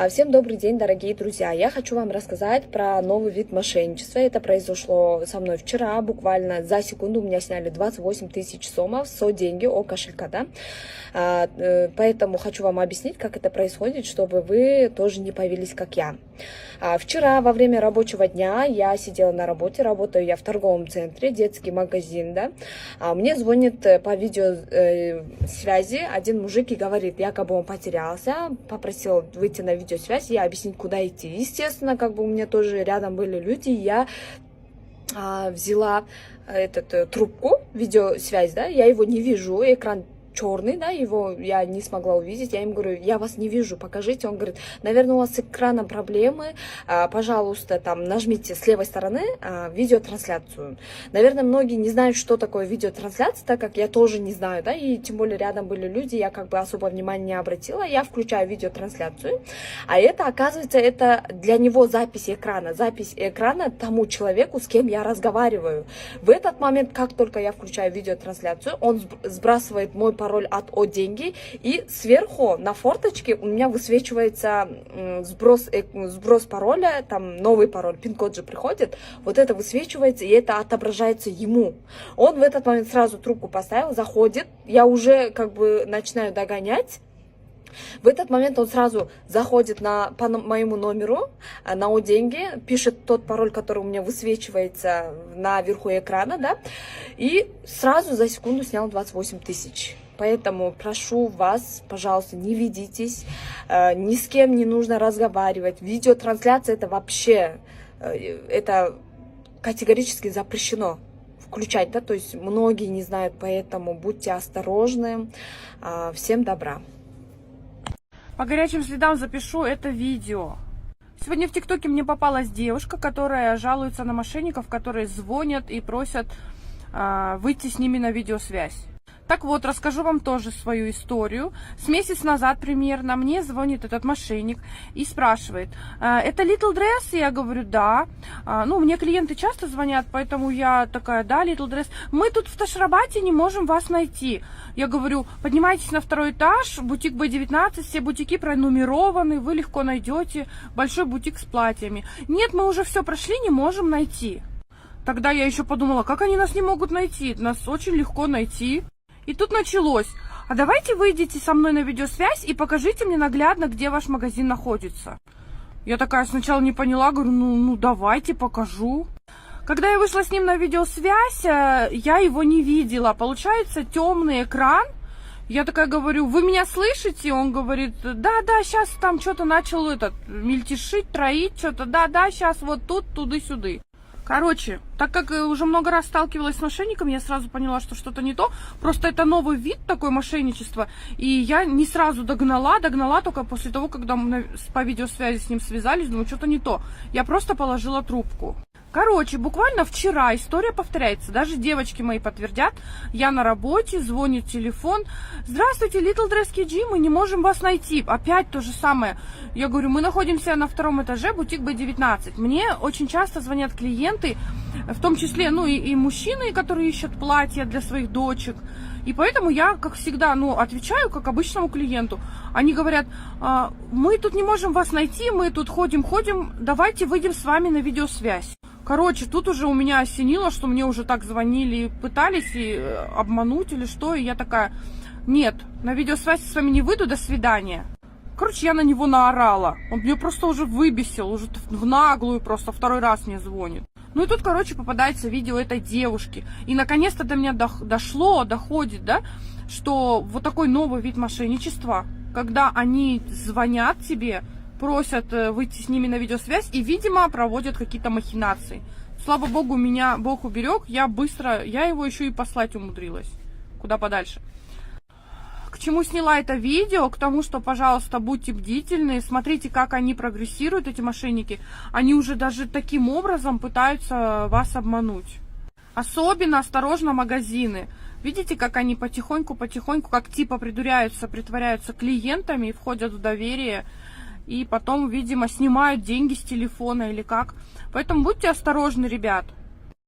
Всем добрый день, дорогие друзья! Я хочу вам рассказать про новый вид мошенничества. Это произошло со мной вчера, буквально за секунду у меня сняли 28 тысяч сомов со деньги о кошелька, да? Поэтому хочу вам объяснить, как это происходит, чтобы вы тоже не появились, как я. Вчера во время рабочего дня я сидела на работе, работаю я в торговом центре, детский магазин, да? Мне звонит по видеосвязи один мужик и говорит, якобы он потерялся, попросил выйти на видеосвязь, я объяснить, куда идти. Естественно, как бы у меня тоже рядом были люди, я взяла трубку, видеосвязь, да, я его не вижу, экран черный, да, его я не смогла увидеть, я им говорю, я вас не вижу, покажите, он говорит, наверное, у вас с экраном проблемы, пожалуйста, там, нажмите с левой стороны видеотрансляцию. Наверное, многие не знают, что такое видеотрансляция, так как я тоже не знаю, да, и тем более рядом были люди, я как бы особо внимания не обратила, я включаю видеотрансляцию, а это, оказывается, это для него запись экрана тому человеку, с кем я разговариваю. В этот момент, как только я включаю видеотрансляцию, он сбрасывает мой пароль от деньги, и сверху на форточке у меня высвечивается сброс пароля, там новый пароль, пин-код же приходит, вот это высвечивается, и это отображается ему. Он в этот момент сразу трубку поставил, заходит, я уже как бы начинаю догонять. В этот момент он сразу заходит по моему номеру на деньги, пишет тот пароль, который у меня высвечивается наверху экрана, да, и сразу за секунду снял 28 тысяч. Поэтому прошу вас, пожалуйста, не ведитесь, ни с кем не нужно разговаривать. Видеотрансляция это вообще, это категорически запрещено включать, да, то есть многие не знают, поэтому будьте осторожны. Всем добра. По горячим следам запишу это видео. Сегодня в ТикТоке мне попалась девушка, которая жалуется на мошенников, которые звонят и просят выйти с ними на видеосвязь. Так вот, расскажу вам тоже свою историю. С месяц назад примерно мне звонит этот мошенник и спрашивает, это Little Dress? Я говорю, да. Ну, мне клиенты часто звонят, поэтому я такая, да, Little Dress. Мы тут в Ташрабате не можем вас найти. Я говорю, поднимайтесь на второй этаж, бутик B19, все бутики пронумерованы, вы легко найдете большой бутик с платьями. Нет, мы уже все прошли, не можем найти. Тогда я еще подумала, как они нас не могут найти? Нас очень легко найти. И тут началось, а давайте выйдите со мной на видеосвязь и покажите мне наглядно, где ваш магазин находится. Я такая сначала не поняла, говорю, ну давайте покажу. Когда я вышла с ним на видеосвязь, я его не видела. Получается темный экран. Я такая говорю, вы меня слышите? Он говорит, да, сейчас там что-то начал мельтешить, троить, что-то, да, сейчас вот тут, туды-сюды. Короче, так как уже много раз сталкивалась с мошенником, я сразу поняла, что что-то не то. Просто это новый вид такое мошенничество. И я не сразу догнала только после того, когда мы по видеосвязи с ним связались, думаю, что-то не то. Я просто положила трубку. Короче, буквально вчера история повторяется. Даже девочки мои подтвердят. Я на работе, звонит телефон. Здравствуйте, Little Dress KG, мы не можем вас найти. Опять то же самое. Я говорю, мы находимся на втором этаже, бутик B19. Мне очень часто звонят клиенты, в том числе, ну и мужчины, которые ищут платья для своих дочек. И поэтому я, как всегда, отвечаю, как обычному клиенту. Они говорят, мы тут не можем вас найти, мы тут ходим, давайте выйдем с вами на видеосвязь. Короче, тут уже у меня осенило, что мне уже так звонили, пытались и обмануть или что. И я такая, нет, на видеосвязь с вами не выйду, до свидания. Короче, я на него наорала. Он меня просто уже выбесил, уже в наглую просто, второй раз мне звонит. Ну и тут, короче, попадается видео этой девушки. И наконец-то до меня доходит, да, что вот такой новый вид мошенничества, когда они звонят тебе, просят выйти с ними на видеосвязь и, видимо, проводят какие-то махинации. Слава богу, меня Бог уберег, я его еще и послать умудрилась. Куда подальше. К чему сняла это видео? К тому, что, пожалуйста, будьте бдительны, смотрите, как они прогрессируют, эти мошенники. Они уже даже таким образом пытаются вас обмануть. Особенно осторожно магазины. Видите, как они потихоньку, как типа притворяются клиентами, входят в доверие. И потом, видимо, снимают деньги с телефона или как. Поэтому будьте осторожны, ребят.